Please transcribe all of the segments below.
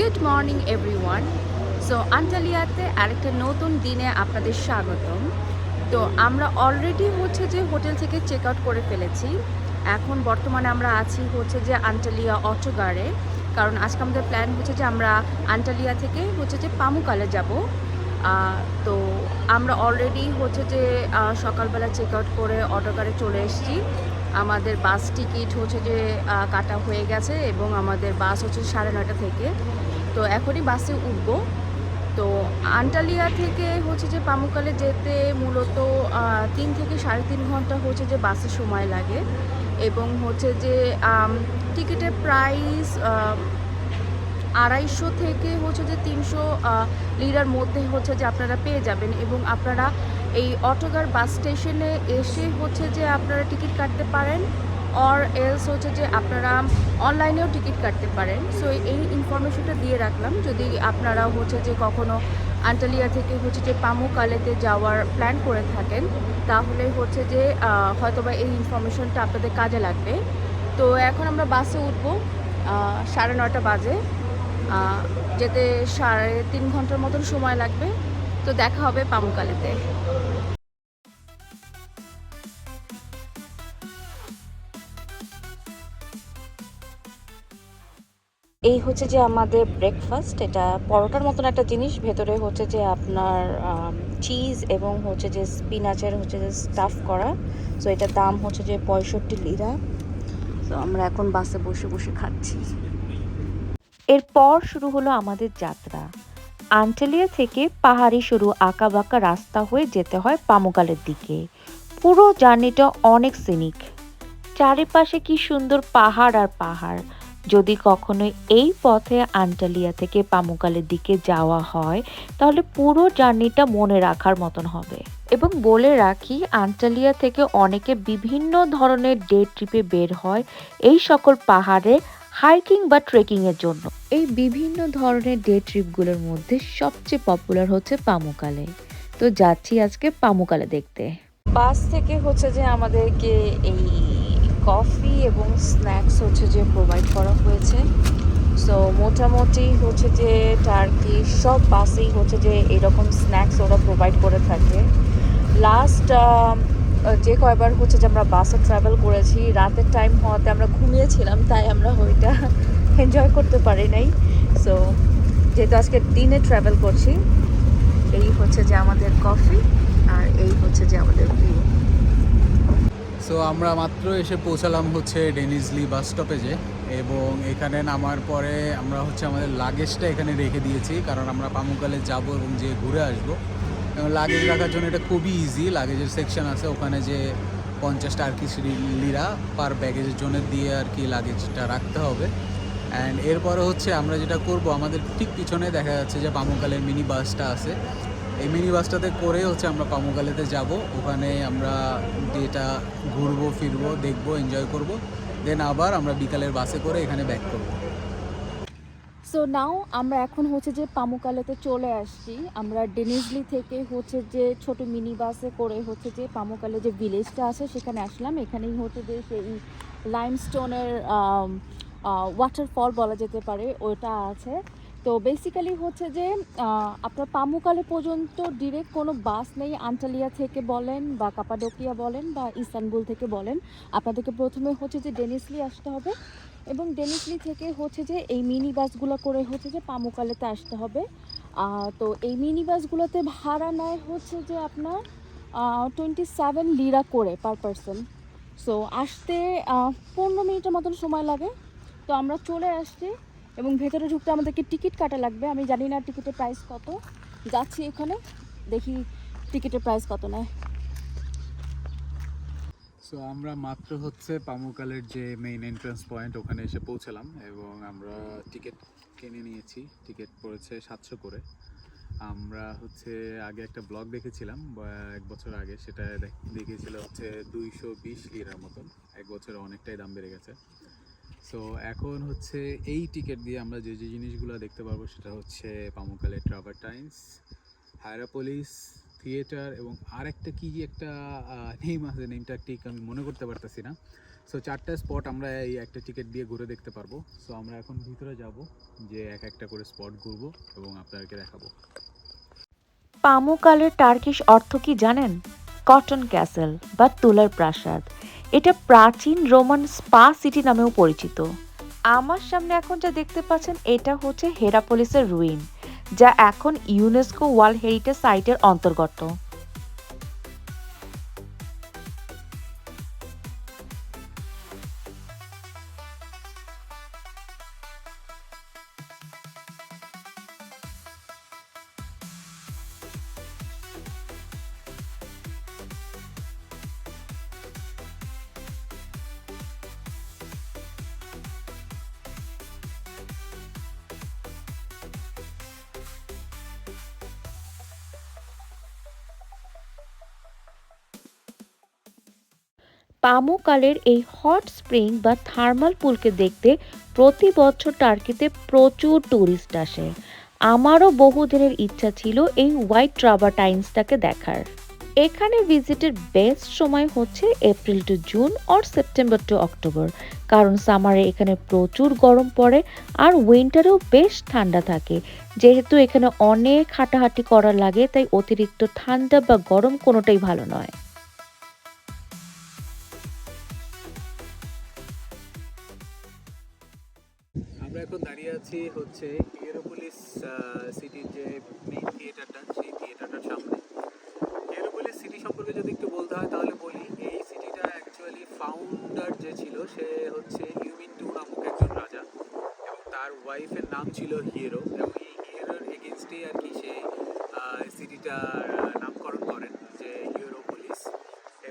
Good morning everyone. So আন্টালিয়াতে আরেকটা নতুন দিনে আপনাদের স্বাগতম। তো আমরা অলরেডি যে হোটেল থেকে চেক আউট করে ফেলেছি। এখন বর্তমানে আমরা আছি যে আন্টালিয়া অটোগারে, কারণ আজকে আমাদের প্ল্যান যে আমরা আন্টালিয়া থেকে যে পামুকালে যাব। তো আমরা অলরেডি যে সকালবেলা চেক আউট করে অটোগারে চলে এসেছি। আমাদের বাস টিকিট যে কাটা হয়ে গেছে এবং আমাদের বাস 9:30 থেকে। তো এখনই বাসে উঠব। তো আন্টালিয়া থেকে যে পামুকালে যেতে মূলত 3 থেকে 3.5 ঘন্টা যে বাসে সময় লাগে, এবং যে টিকিটের প্রাইস 250 থেকে যে 300 লিরার মধ্যে যে আপনারা পেয়ে যাবেন। এবং আপনারা এই অটোগার বাস স্টেশনে এসে যে আপনারা টিকিট কাটতে পারেন, অর এলস যে আপনারা অনলাইনেও টিকিট কাটতে পারেন। সো এই ইনফরমেশনটা দিয়ে রাখলাম, যদি আপনারা যে কখনো আন্টালিয়া থেকে যে পামুকালেতে যাওয়ার প্ল্যান করে থাকেন, তাহলে যে হয়তোবা এই ইনফরমেশনটা আপনাদের কাজে লাগবে। তো এখন আমরা বাসে উঠবো। 9:30 বাজে। যেতে 3.5 ঘন্টার মতন সময় লাগবে। তো দেখা হবে পামুকালেতে। এই যে আমাদের ব্রেকফাস্ট। এটা পরোটার মতন একটা জিনিস, ভেতরে যে আপনার চিজ এবং যে স্পিনাচের যে স্টাফ করা। সো এটার দাম যে 65 লিরা। তো আমরা এখন বাসে বসে বসে খাচ্ছি। এরপর শুরু হলো আমাদের যাত্রা। আন্টালিয়া থেকে পাহাড়ি সরু আঁকাবাঁকা রাস্তা হয়ে যেতে হয় পামুকালের দিকে। পুরো জার্নিটা অনেক সিনিক, চারিপাশে কি সুন্দর পাহাড় আর পাহাড়। যদি কখনো এই পথে আন্টালিয়া থেকে পামুকালের দিকে যাওয়া হয়, তাহলে পুরো জার্নিটা মনে রাখার মতন হবে। এবং বলে রাখি, আন্টালিয়া থেকে অনেকে বিভিন্ন ধরনের ডে ট্রিপে বের হয় এই সকল পাহাড়ে হাইকিং বা ট্রেকিং এর জন্য। এই বিভিন্ন ধরনের ডে ট্রিপগুলোর মধ্যে সবচেয়ে পপুলার হচ্ছে পামুকালে। তো যাচ্ছি আজকে পামুকালে দেখতে। বাস থেকে যে আমাদেরকে এই কফি এবং স্ন্যাক্স যে প্রোভাইড করা হয়েছে। সো মোটামুটি যে টার্কি সব বাসেই যে এরকম স্ন্যাক্স ওরা প্রোভাইড করে থাকে। লাস্ট যে কয়বার যে আমরা বাসে ট্রাভেল করেছি, রাতের টাইম হওয়াতে আমরা ঘুমিয়েছিলাম, তাই আমরা ওইটা এনজয় করতে পারি নাই। সো যেহেতু আজকে দিনে ট্রাভেল করছি, এই যে আমাদের কফি, আর এই যে আমাদের ভিউ। সো আমরা মাত্র এসে পৌঁছালাম ডেনিজলি বাস স্টপেজে, এবং এখানে নামার পরে আমরা আমাদের লাগেজটা এখানে রেখে দিয়েছি, কারণ আমরা পামুকালে যাব এবং যে ঘুরে আসবো। এবং লাগেজ রাখার জন্য এটা খুবই ইজি। লাগেজের সেকশন আছে, ওখানে যে 50 টার্কিশ লিরা পার ব্যাগেজের জন্য দিয়ে আর কি লাগেজটা রাখতে হবে। অ্যান্ড এরপরে আমরা যেটা করব, আমাদের ঠিক পিছনে দেখা যাচ্ছে যে পামুকালের মিনি বাসটা আছে। এই মিনি বাসটাতে করে আমরা পামুকালেতে যাব। ওখানে আমরা ডেটা ঘুরবো, ফিরবো, দেখবো, এনজয় করব। দেন আবার আমরা বিকালের বাসে করে এখানে ব্যাক করব। সো নাও আমরা এখন যে পামুকালেতে চলে আসছি। আমরা ডেনিজলি থেকে যে ছোট মিনি বাসে করে যে পামুকালে যে ভিলেজটা আছে সেখানে আসলাম। এখানেই যে সেই লাইমস্টোনের ওয়াটারফল বলা যেতে পারে, ওটা আছে। তো বেসিক্যালি যে আপনার পামুকালে পর্যন্ত ডিরেক্ট কোনো বাস নেই। আন্টালিয়া থেকে বলেন বা কাপাডোকিয়া বলেন বা ইস্তানবুল থেকে বলেন, আপনাদেরকে প্রথমে যে ডেনিজলি আসতে হবে, এবং ডেনিজলি থেকে যে এই মিনি বাসগুলো করে যে পামুকালেতে আসতে হবে। তো এই মিনি বাসগুলোতে ভাড়া নেয় যে আপনার 27 লিরা করে পার পারসন। সো আসতে 15 মিনিটের মতন সময় লাগে। তো আমরা চলে আসছি, এবং ভেতরে ঢুকতে আমাদেরকে টিকিট কাটা লাগবে। আমি জানি না টিকিটের প্রাইস কত। যাচ্ছি এখানে, দেখি টিকিটের প্রাইস কত নেয়। সো আমরা মাত্র পামুকালের যে মেইন এন্ট্রান্স পয়েন্ট, ওখানে এসে পৌঁছালাম এবং আমরা টিকিট কিনে নিয়েছি। টিকিট পড়েছে 700 করে। আমরা আগে একটা ব্লগ দেখেছিলাম 1 বছর আগে, সেটা দেখিয়েছিল 220 লিরার মতন। 1 বছরে অনেকটাই দাম বেড়ে গেছে। সো এখন এই টিকিট দিয়ে আমরা যে যে জিনিসগুলো দেখতে পারবো, সেটা পামুকালে ট্রাভারটাইন্স, হায়রাপোলিস, থিয়েটার এবং আরেকটা কি একটা নেম আছে, নেমটা ঠিক আমি মনে করতে পারতেছি না। সো 4টা স্পট আমরা এই একটা টিকিট দিয়ে ঘুরে দেখতে পারবো। সো আমরা এখন ভিতরে যাব, যে এক একটা করে স্পট ঘুরবো এবং আপনাদেরকে দেখাবো। পামুকালের টার্কিশ অর্থ কি জানেন? কটন ক্যাসেল বা তুলার প্রাসাদ। এটা প্রাচীন রোমান স্পা সিটি নামেও পরিচিত। আমার সামনে এখন যা দেখতে পাচ্ছেন এটা হচ্ছে হেরাপোলিসের রুইন, যা এখন ইউনেস্কো ওয়ার্ল্ড হেরিটেজ সাইটের অন্তর্গত। পামুকালের এই হট স্প্রিং বা থার্মাল পুলকে দেখতে প্রতি বছর টার্কিতে প্রচুর ট্যুরিস্ট আসে। আমারও বহুদিনের ইচ্ছা ছিল এই হোয়াইট ট্রাভারটাইন্সটাকে দেখার। এখানে ভিজিটের বেস্ট সময় হচ্ছে April to June or September to October, কারণ সামারে এখানে প্রচুর গরম পড়ে আর উইন্টারেও বেশ ঠান্ডা থাকে। যেহেতু এখানে অনেক হাঁটাহাঁটি করা লাগে, তাই অতিরিক্ত ঠান্ডা বা গরম কোনোটাই ভালো নয়। আমরা এখন দাঁড়িয়ে আছি হচ্ছে হিয়েরোপোলিস সিটির যে মেইন থিয়েটারটা, সেই থিয়েটারটার সামনে। হিয়েরোপোলিস সিটি সম্পর্কে যদি একটু বলতে হয় তাহলে বলি, এই সিটিটা অ্যাকচুয়ালি ফাউন্ডার যে ছিল সে হচ্ছে ইউমিন্টু নামক একজন রাজা, এবং তার ওয়াইফের নাম ছিল হিয়েরো, এবং এই হিয়েরোর এগেনস্টেই আর কি সে সিটিটার নামকরণ করেন যে হিয়েরোপোলিস।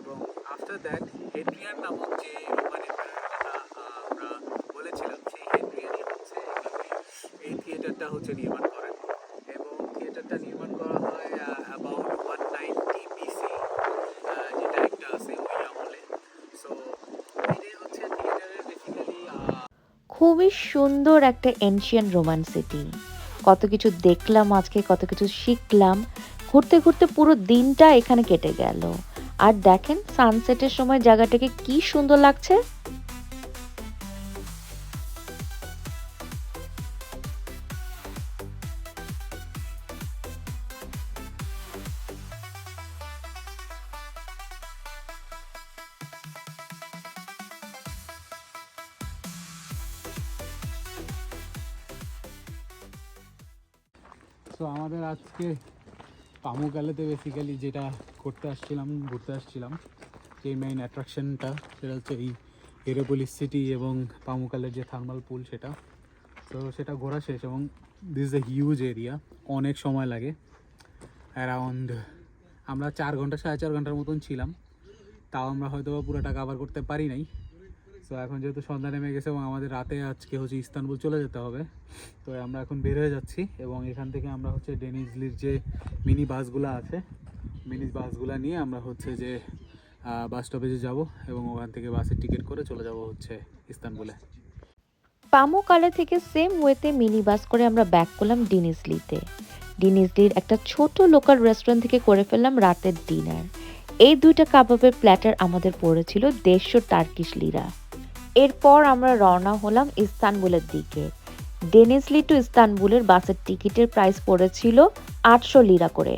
এবং আফটার দ্যাট হেড্রিয়ান নামক যে রোমান এম্পায়ারের কথা আমরা বলেছিলাম, সেই হেড্রিয়ানই হচ্ছে এই থিয়েটারটা হচ্ছে নির্মাণ করেন। এবং থিয়েটারটা নির্মাণ করা হয় অ্যাবাউট 190 BC, যে টাইমটা আছে ওই আমলে। সো এটাই হচ্ছে থিয়েটারের বেসিক্যালি। খুবই সুন্দর একটা এনশিয়ান রোমান সিটি। কত কিছু দেখলাম আজকে, কত কিছু শিখলাম। ঘুরতে ঘুরতে পুরো দিনটা এখানে কেটে গেল। আর দেখেন সানসেটের সময় জায়গাটাকে কি সুন্দর লাগছে। তো আমাদের আজকে পামুকালেতে বেসিক্যালি যেটা ঘুরতে আসছিলাম, যে মেইন অ্যাট্রাকশনটা সেটা হচ্ছে এই হিয়েরোপোলিস সিটি এবং পামুকালের যে থার্মাল পুল সেটা। তো সেটা ঘোরা শেষ, এবং this is a huge area, অনেক সময় লাগে। অ্যারাউন্ড আমরা 4 ঘন্টা 4.5 ঘন্টার মতন ছিলাম, তাও আমরা হয়তো পুরোটা কাভার করতে পারি নাই। তো এখন যেহেতু সন্ধ্যা নেমে গেছে এবং আমাদের রাতে আজকে হচ্ছে ইস্তানবুল চলে যেতে হবে, তো আমরা এখন বের হয়ে যাচ্ছি। এবং এখান থেকে আমরা হচ্ছে ডেনিজলির যে মিনি বাসগুলো আছে, মিনি বাসগুলো নিয়ে আমরা হচ্ছে যে বাস স্টপেজে যাব, এবং ওখান থেকে বাসের টিকিট করে চলে যাব হচ্ছে ইস্তানবুলে। পামুকালে থেকে সেম ওয়েতে মিনি বাস করে আমরা ব্যাক করলাম ডিনিজলিতে। ডিনিজলির একটা ছোট লোকাল রেস্টুরেন্ট থেকে করে ফেললাম রাতের ডিনার। এই 2টা কাবাবের প্ল্যাটার আমাদের পড়েছিল 150 টার্কিশ লিরা। এরপর আমরা রওনা হলাম ইস্তানবুলের দিকে। ডেনিজলি টু ইস্তানবুলের বাসের টিকিটের প্রাইস পড়েছিল 800 লিরা করে।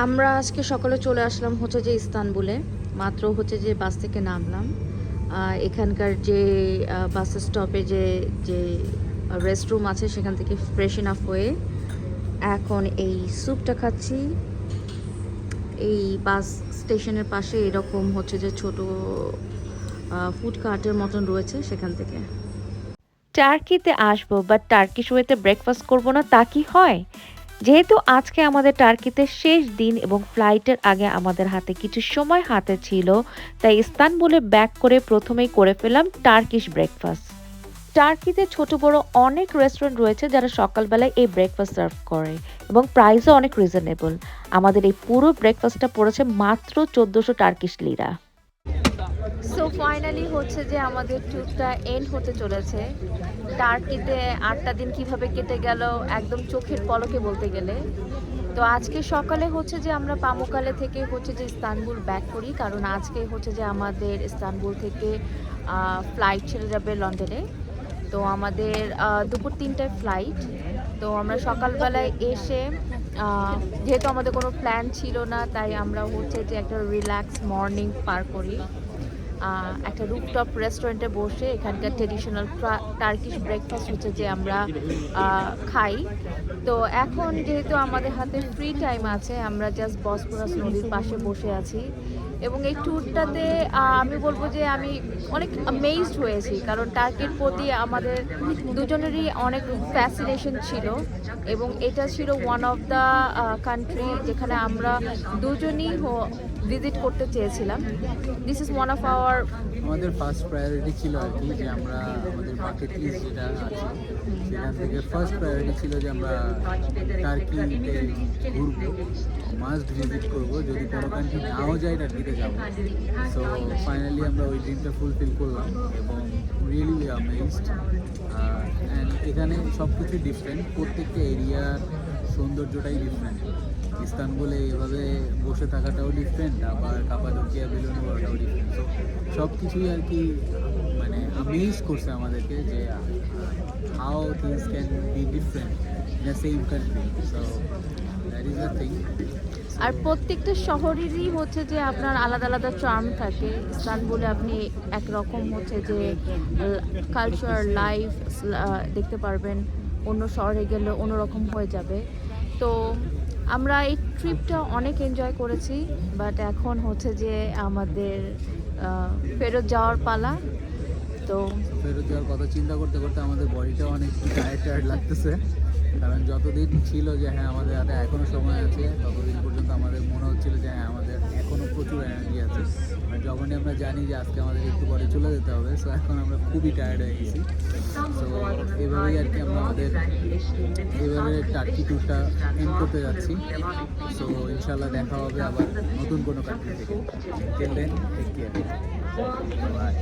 আমরা আজকে সকালে চলে আসলাম হচ্ছে যে ইস্তানবুলে। মাত্র হচ্ছে যে বাস থেকে নামলাম। এখানকার যে বাস স্টপে যে রেস্টরুম আছে সেখান থেকে ফ্রেশন আপ হয়ে এখন এই স্যুপটা খাচ্ছি। এই বাস স্টেশনের পাশে এরকম হচ্ছে যে ছোট ফুড কার্টের মতন রয়েছে, সেখান থেকে। টার্কিতে আসবো বাট টার্কিশ ওয়েতে ব্রেকফাস্ট করব না, তা কি হয়? যেহেতু আজকে আমাদের টার্কিতে শেষ দিন এবং ফ্লাইটের আগে আমাদের হাতে কিছু সময় হাতে ছিল, তাই ইস্তানবুলে ব্যাক করে প্রথমেই করে ফেললাম টার্কিশ ব্রেকফাস্ট। টার্কিতে ছোট বড় অনেক রেস্টুরেন্ট রয়েছে যারা সকালবেলায় এই ব্রেকফাস্ট সার্ভ করে এবং প্রাইসও অনেক রিজনেবল। আমাদের এই পুরো ব্রেকফাস্টটা পড়েছে মাত্র 1400 টার্কিশ লিরা। সো ফাইনালি হচ্ছে যে আমাদের ট্যুরটা এন্ড হতে চলেছে। টার্কিতে 8টা দিন কিভাবে কেটে গেল একদম চোখের পলকে বলতে গেলে। তো আজকে সকালে হচ্ছে যে আমরা পামুকালে থেকে হচ্ছে যে ইস্তানবুল ব্যাক করি, কারণ আজকে হচ্ছে যে আমাদের ইস্তানবুল থেকে ফ্লাইট ছেড়ে যাবে লন্ডনে। তো আমাদের দুপুর 3টায় ফ্লাইট। তো আমরা সকালবেলায় এসে যেহেতু আমাদের কোনো প্ল্যান ছিল না, তাই আমরা হচ্ছে যে একটা রিল্যাক্স মর্নিং পার করি একটা রুফটপ রেস্টুরেন্টে বসে। এখানকার ট্রেডিশনাল টার্কিশ ব্রেকফাস্ট হচ্ছে যে আমরা খাই। তো এখন যেহেতু আমাদের হাতে ফ্রি টাইম আছে, আমরা জাস্ট বসফরাস নদীর পাশে বসে আছি। এবং এই ট্যুরটাতে আমি বলবো যে আমি অনেক অ্যামেজড হয়েছি, কারণ টার্কির প্রতি আমাদের দুজনেরই অনেক ফ্যাসিনেশন ছিল। এবং এটা ছিল ওয়ান অফ দ্য কান্ট্রি যেখানে আমরা দুজনই ভিজিট করতে চেয়েছিলাম। This is one of our আমাদের ফার্স্ট প্রায়োরিটি ছিল আর কি যে আমরা আমাদের বাকেট লিস্ট যেটা আছে সেখান থেকে ফার্স্ট প্রায়োরিটি ছিল যে আমরা টার্কিতে ঘুরবো, মাস্ট ভিজিট করবো। যদি কোনো কান্ট্রি নাও যায় টার্কিতে যাবো। সো ফাইনালি আমরা ওই ড্রিমটা ফুলফিল করলাম এবং রিয়েলি অ্যামেজড। অ্যান্ড এখানে সব কিছু ডিফারেন্ট, প্রত্যেকটা এরিয়ার সৌন্দর্যটাই ডিফারেন্ট। ইস্তানবুলে এভাবে বসে থাকাটাও ডিফারেন্ট, আবার কাপাডোকিয়া বেলুনওয়াটাও ডিফারেন্ট। সো সব কিছুই আর কি মানে আমেজ করছে আমাদেরকে যে how things can be different in the same country. So that is the thing. আর প্রত্যেকটা শহরেরই হচ্ছে যে আপনার আলাদা আলাদা চার্ম থাকে। ইস্তানবুলে আপনি একরকম হচ্ছে যে কালচার লাইফ দেখতে পারবেন, অন্য শহরে গেলে অন্যরকম হয়ে যাবে। তো আমরা এই ট্রিপটা অনেক এনজয় করেছি, বাট এখন হচ্ছে যে আমাদের ফেরত যাওয়ার পালা। তো ফেরত যাওয়ার কথা চিন্তা করতে করতে আমাদের বডিটাও অনেক টায়ার্ড লাগতেছে, কারণ যতদিন ছিল যে হ্যাঁ আমাদের হাতে এখনও সময় আছে, ততদিন পর্যন্ত আমাদের মনে হচ্ছিল যে হ্যাঁ আমাদের এখনও প্রচুর এনার্জি আছে। আর যখনই আমরা জানি যে আজকে আমাদের একটু পরে চলে যেতে হবে, সো এখন আমরা খুবই টায়ার্ড হয়ে গেছি। সো এভাবেই আর কি আমরা আমাদের এভাবে টার্কি ট্যুরটা এন্ড করতে যাচ্ছি। সো ইনশাল্লাহ দেখা হবে আবার নতুন কোনো কান্ট্রি থেকে। Till then take care, by.